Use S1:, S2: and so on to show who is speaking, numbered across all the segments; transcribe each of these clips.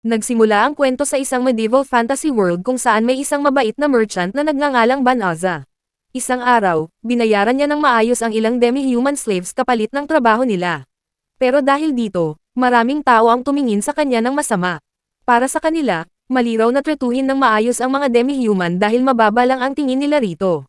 S1: Nagsimula ang kwento sa isang medieval fantasy world kung saan may isang mabait na merchant na nagngangalang Ban-Azza. Isang araw, binayaran niya ng maayos ang ilang demi-human slaves kapalit ng trabaho nila. Pero dahil dito, maraming tao ang tumingin sa kanya ng masama. Para sa kanila, maliraw na tretuhin ng maayos ang mga demi-human dahil mababa lang ang tingin nila rito.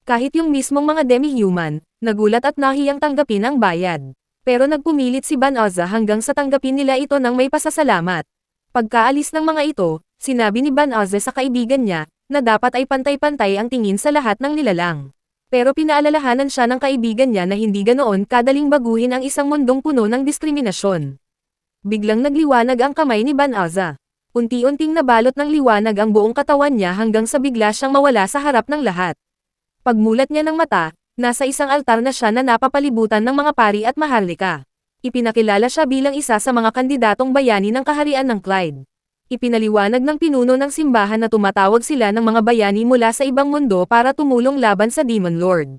S1: Kahit yung mismong mga demi-human, nagulat at nahiyang tanggapin ang bayad. Pero nagpumilit si Ban-Azza hanggang sa tanggapin nila ito ng may pasasalamat. Pagkaalis ng mga ito, sinabi ni Ban-Azza sa kaibigan niya, na dapat ay pantay-pantay ang tingin sa lahat ng nilalang. Pero pinaalalahanan siya ng kaibigan niya na hindi ganoon kadaling baguhin ang isang mundong puno ng diskriminasyon. Biglang nagliwanag ang kamay ni Ban-Azza. Unti-unting nabalot ng liwanag ang buong katawan niya hanggang sa bigla siyang mawala sa harap ng lahat. Pagmulat niya ng mata, nasa isang altar na siya na napapalibutan ng mga pari at maharlika. Ipinakilala siya bilang isa sa mga kandidatong bayani ng kaharian ng Clyde. Ipinaliwanag ng pinuno ng simbahan na tumatawag sila ng mga bayani mula sa ibang mundo para tumulong laban sa Demon Lord.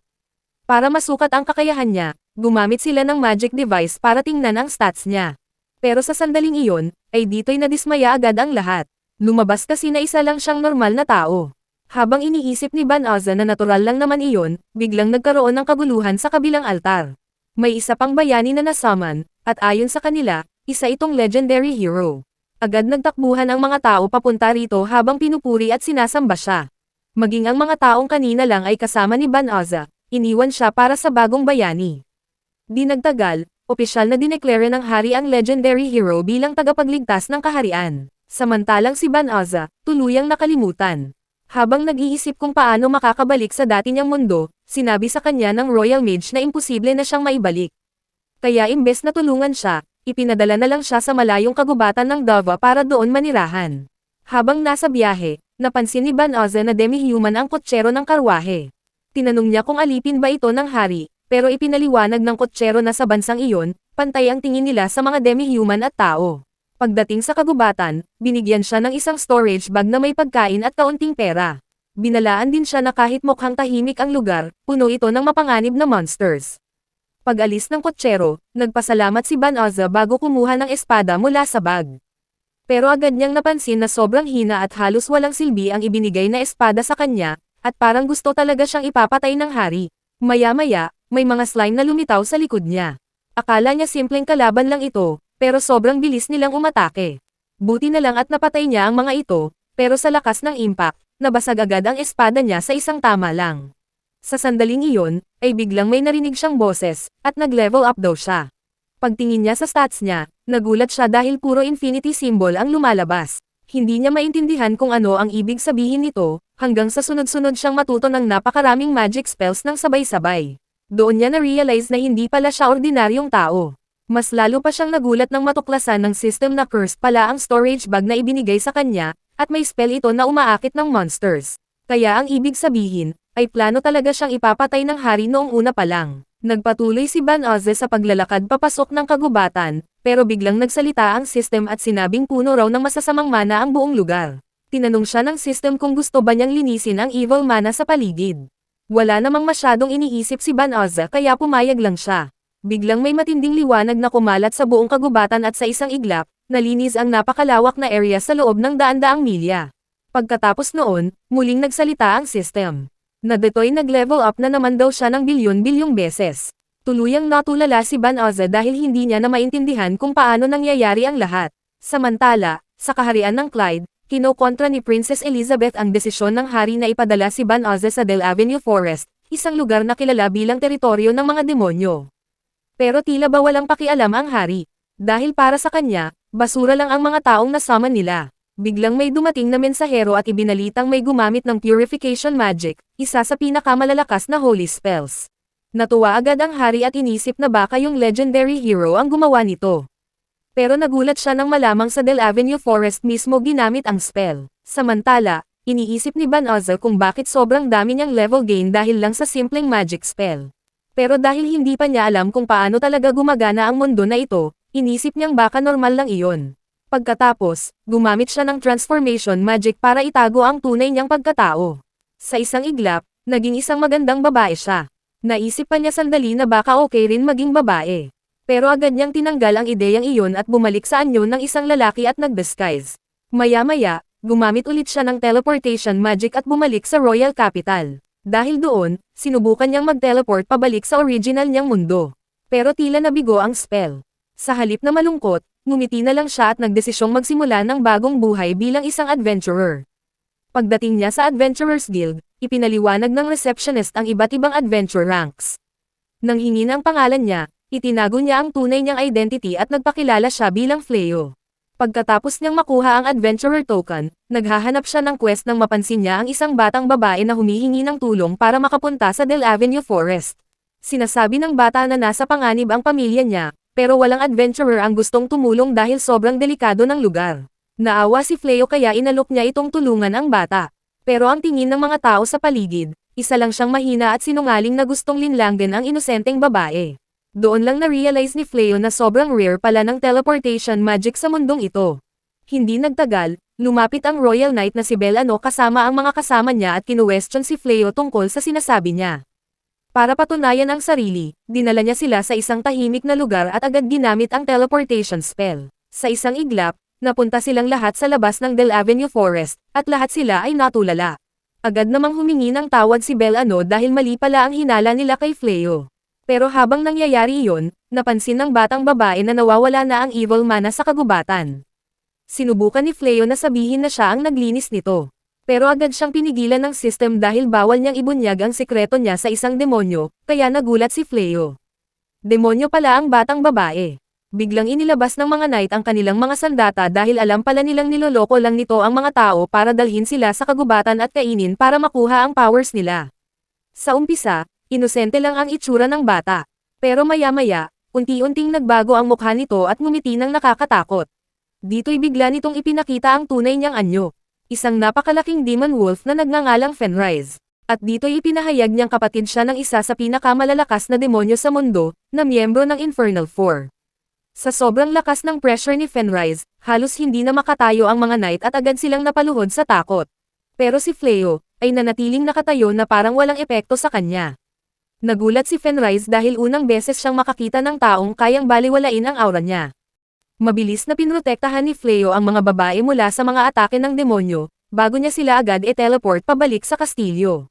S1: Para masukat ang kakayahan niya, gumamit sila ng magic device para tingnan ang stats niya. Pero sa sandaling iyon, ay dito'y nadismaya agad ang lahat. Lumabas kasi na isa lang siyang normal na tao. Habang iniisip ni Ban-Azza na natural lang naman iyon, biglang nagkaroon ng kaguluhan sa kabilang altar. May isa pang bayani na nasummon, at ayon sa kanila, isa itong legendary hero. Agad nagtakbuhan ang mga tao papunta rito habang pinupuri at sinasamba siya. Maging ang mga taong kanina lang ay kasama ni Ban-Azza, iniwan siya para sa bagong bayani. Di nagtagal, opisyal na dineklara ng hari ang legendary hero bilang tagapagligtas ng kaharian. Samantalang si Ban-Azza, tuluyang nakalimutan. Habang nag-iisip kung paano makakabalik sa dati niyang mundo, sinabi sa kanya ng Royal Mage na imposible na siyang maibalik. Kaya imbes na tulungan siya, ipinadala na lang siya sa malayong kagubatan ng Dava para doon manirahan. Habang nasa biyahe, napansin ni Ban-Azza na demi-human ang kotsero ng karwahe. Tinanong niya kung alipin ba ito ng hari, pero ipinaliwanag ng kotsero na sa bansang iyon, pantay ang tingin nila sa mga demi-human at tao. Pagdating sa kagubatan, binigyan siya ng isang storage bag na may pagkain at kaunting pera. Binalaan din siya na kahit mukhang tahimik ang lugar, puno ito ng mapanganib na monsters. Pag-alis ng kotsero, nagpasalamat si Ban-Azza bago kumuha ng espada mula sa bag. Pero agad niyang napansin na sobrang hina at halos walang silbi ang ibinigay na espada sa kanya, at parang gusto talaga siyang ipapatay ng hari. Maya-maya, may mga slime na lumitaw sa likod niya. Akala niya simpleng kalaban lang ito, pero sobrang bilis nilang umatake. Buti na lang at napatay niya ang mga ito, pero sa lakas ng impact, nabasag agad ang espada niya sa isang tama lang. Sa sandaling iyon, ay biglang may narinig siyang boses, at nag-level up daw siya. Pagtingin niya sa stats niya, nagulat siya dahil puro infinity symbol ang lumalabas. Hindi niya maintindihan kung ano ang ibig sabihin nito, hanggang sa sunod-sunod siyang matuto ng napakaraming magic spells ng sabay-sabay. Doon niya na-realize na hindi pala siya ordinaryong tao. Mas lalo pa siyang nagulat nang matuklasan ng system na cursed pala ang storage bag na ibinigay sa kanya, at may spell ito na umaakit ng monsters. Kaya ang ibig sabihin, ay plano talaga siyang ipapatay ng hari noong una pa lang. Nagpatuloy si Ban-Azza sa paglalakad papasok ng kagubatan, pero biglang nagsalita ang system at sinabing puno raw ng masasamang mana ang buong lugar. Tinanong siya ng system kung gusto ba niyang linisin ang evil mana sa paligid. Wala namang masyadong iniisip si Ban-Azza kaya pumayag lang siya. Biglang may matinding liwanag na kumalat sa buong kagubatan at sa isang iglap, nalinis ang napakalawak na area sa loob ng daan-daang milya. Pagkatapos noon, muling nagsalita ang system. Na dito'y nag-level up na naman daw siya ng bilyon-bilyong beses. Tuluyang natulala si Ban-Azza dahil hindi niya na maintindihan kung paano nangyayari ang lahat. Samantala, sa kaharian ng Clyde, kinokontra ni Princess Elizabeth ang desisyon ng hari na ipadala si Ban-Azza sa Del Avenue Forest, isang lugar na kilala bilang teritoryo ng mga demonyo. Pero tila ba walang pakialam ang hari. Dahil para sa kanya, basura lang ang mga taong nasummon nila. Biglang may dumating na mensahero at ibinalitang may gumamit ng purification magic, isa sa pinakamalalakas na holy spells. Natuwa agad ang hari at inisip na baka yung legendary hero ang gumawa nito. Pero nagulat siya nang malamang sa Del Avenue Forest mismo ginamit ang spell. Samantala, iniisip ni Ban-Azza kung bakit sobrang dami niyang level gain dahil lang sa simpleng magic spell. Pero dahil hindi pa niya alam kung paano talaga gumagana ang mundo na ito, inisip niyang baka normal lang iyon. Pagkatapos, gumamit siya ng transformation magic para itago ang tunay niyang pagkatao. Sa isang iglap, naging isang magandang babae siya. Naisip pa niya sandali na baka okay rin maging babae. Pero agad niyang tinanggal ang ideyang iyon at bumalik sa anyo ng isang lalaki at nag-disguise. Maya-maya, gumamit ulit siya ng teleportation magic at bumalik sa Royal Capital. Dahil doon, sinubukan niyang mag-teleport pabalik sa original niyang mundo. Pero tila nabigo ang spell. Sa halip na malungkot, ngumiti na lang siya at nagdesisyong magsimula ng bagong buhay bilang isang adventurer. Pagdating niya sa Adventurers Guild, ipinaliwanag ng receptionist ang iba't ibang adventure ranks. Nang hingin ang pangalan niya, itinago niya ang tunay niyang identity at nagpakilala siya bilang Fleo. Pagkatapos niyang makuha ang adventurer token, naghahanap siya ng quest nang mapansin niya ang isang batang babae na humihingi ng tulong para makapunta sa Del Avenue Forest. Sinasabi ng bata na nasa panganib ang pamilya niya, pero walang adventurer ang gustong tumulong dahil sobrang delikado ng lugar. Naawa si Fleo kaya inalok niya itong tulungan ang bata. Pero ang tingin ng mga tao sa paligid, isa lang siyang mahina at sinungaling na gustong linlanggan ang inosenteng babae. Doon lang na-realize ni Fleo na sobrang rare pala ng teleportation magic sa mundong ito. Hindi nagtagal, lumapit ang Royal Knight na si Belano kasama ang mga kasama niya at kinuwestiyon si Fleo tungkol sa sinasabi niya. Para patunayan ang sarili, dinala niya sila sa isang tahimik na lugar at agad ginamit ang teleportation spell. Sa isang iglap, napunta silang lahat sa labas ng Del Avenue Forest, at lahat sila ay natulala. Agad namang humingi ng tawad si Belano dahil mali pala ang hinala nila kay Fleo. Pero habang nangyayari iyon, napansin ng batang babae na nawawala na ang evil mana sa kagubatan. Sinubukan ni Fleo na sabihin na siya ang naglinis nito. Pero agad siyang pinigilan ng system dahil bawal niyang ibunyag ang sekreto niya sa isang demonyo, kaya nagulat si Fleo. Demonyo pala ang batang babae. Biglang inilabas ng mga knight ang kanilang mga sandata dahil alam pala nilang niloloko lang nito ang mga tao para dalhin sila sa kagubatan at kainin para makuha ang powers nila. Sa umpisa, inosente lang ang itsura ng bata. Pero maya-maya, unti-unting nagbago ang mukha nito at ngumiti ng nakakatakot. Dito'y bigla nitong ipinakita ang tunay niyang anyo. Isang napakalaking demon wolf na nagngangalang Fenris. At dito'y ipinahayag niyang kapatid siya ng isa sa pinakamalalakas na demonyo sa mundo, na miyembro ng Infernal Four. Sa sobrang lakas ng pressure ni Fenris, halos hindi na makatayo ang mga knight at agad silang napaluhod sa takot. Pero si Fleo, ay nanatiling nakatayo na parang walang epekto sa kanya. Nagulat si Fenris dahil unang beses siyang makakita ng taong kayang baliwalain ang aura niya. Mabilis na pinrotektahan ni Fleo ang mga babae mula sa mga atake ng demonyo, bago niya sila agad i-teleport pabalik sa kastilyo.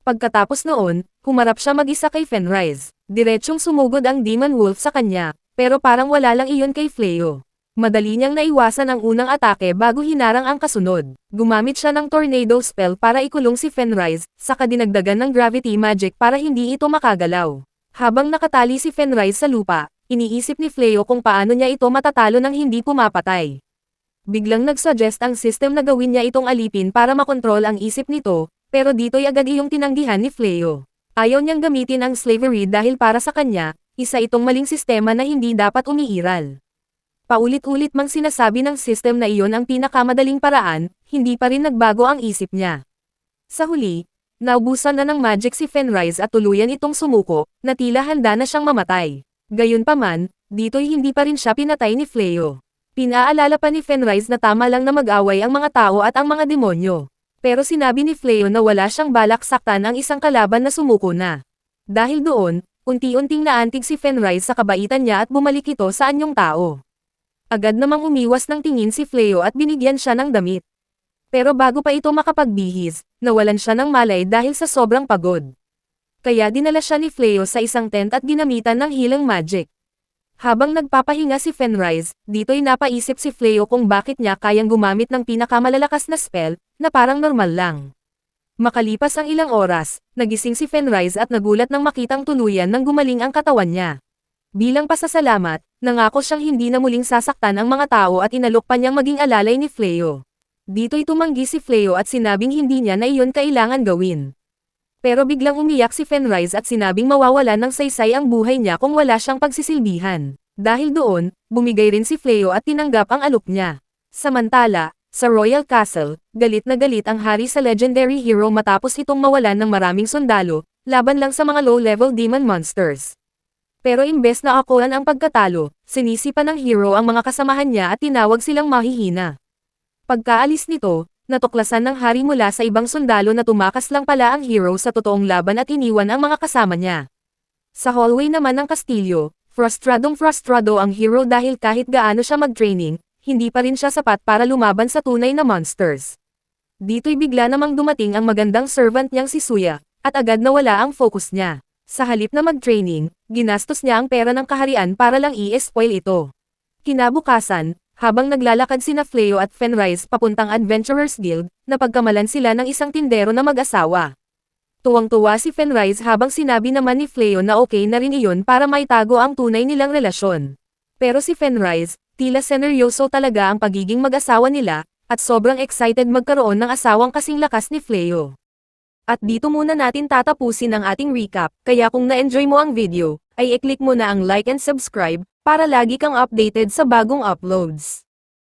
S1: Pagkatapos noon, humarap siya mag-isa kay Fenris. Diretsyong sumugod ang Demon Wolf sa kanya, pero parang wala lang iyon kay Fleo. Madali niyang naiwasan ang unang atake bago hinarang ang kasunod. Gumamit siya ng tornado spell para ikulong si Fenris, saka dinagdagan ng gravity magic para hindi ito makagalaw. Habang nakatali si Fenris sa lupa, iniisip ni Fleo kung paano niya ito matatalo nang hindi pumapatay. Biglang nagsuggest ang system na gawin niya itong alipin para makontrol ang isip nito, pero dito'y agad iyong tinanggihan ni Fleo. Ayaw niyang gamitin ang slavery dahil para sa kanya, isa itong maling sistema na hindi dapat umiiral. Paulit-ulit mang sinasabi ng system na iyon ang pinakamadaling paraan, hindi pa rin nagbago ang isip niya. Sa huli, naubusan na ng magic si Fenris at tuluyan itong sumuko, na tila handa na siyang mamatay. Gayunpaman, dito'y hindi pa rin siya pinatay ni Fleo. Pinaalala pa ni Fenris na tama lang na mag-away ang mga tao at ang mga demonyo. Pero sinabi ni Fleo na wala siyang balak saktan ang isang kalaban na sumuko na. Dahil doon, unti-unting naantig si Fenris sa kabaitan niya at bumalik ito sa anyong tao. Agad namang umiwas ng tingin si Fleo at binigyan siya ng damit. Pero bago pa ito makapagbihis, nawalan siya ng malay dahil sa sobrang pagod. Kaya dinala siya ni Fleo sa isang tent at ginamitan ng healing magic. Habang nagpapahinga si Fenris, dito'y napaisip si Fleo kung bakit niya kayang gumamit ng pinakamalalakas na spell, na parang normal lang. Makalipas ang ilang oras, nagising si Fenris at nagulat nang makitang tuluyan nang gumaling ang katawan niya. Bilang pasasalamat, nangako siyang hindi na muling sasaktan ang mga tao at inalok pa niyang maging alalay ni Fleo. Dito'y tumanggi si Fleo at sinabing hindi niya na iyon kailangan gawin. Pero biglang umiyak si Fenris at sinabing mawawalan ng saysay ang buhay niya kung wala siyang pagsisilbihan. Dahil doon, bumigay rin si Fleo at tinanggap ang alok niya. Samantala, sa Royal Castle, galit na galit ang hari sa legendary hero matapos itong mawalan ng maraming sundalo, laban lang sa mga low-level demon monsters. Pero imbes na akuan ang pagkatalo, sinisipan ng hero ang mga kasamahan niya at tinawag silang mahihina. Pagkaalis nito, natuklasan ng hari mula sa ibang sundalo na tumakas lang pala ang hero sa totoong laban at iniwan ang mga kasama niya. Sa hallway naman ng kastilyo, Frustradong-frustrado ang hero dahil kahit gaano siya mag-training, hindi pa rin siya sapat para lumaban sa tunay na monsters. Dito'y bigla namang dumating ang magandang servant niyang si Suya, at agad nawala ang focus niya. Sa halip na mag-training, ginastos niya ang pera ng kaharian para lang i-spoil ito. Kinabukasan, habang naglalakad sina Fleo at Fenrise papuntang Adventurers Guild, napagkamalan sila ng isang tindero na mag-asawa. Tuwang-tuwa si Fenrise habang sinabi naman ni Fleo na okay na rin iyon para maitago ang tunay nilang relasyon. Pero si Fenrise, tila seneryoso talaga ang pagiging mag-asawa nila, at sobrang excited magkaroon ng asawang kasing lakas ni Fleo. At dito muna natin tatapusin ang ating recap, kaya kung na-enjoy mo ang video, ay i-click mo na ang like and subscribe, para lagi kang updated sa bagong uploads.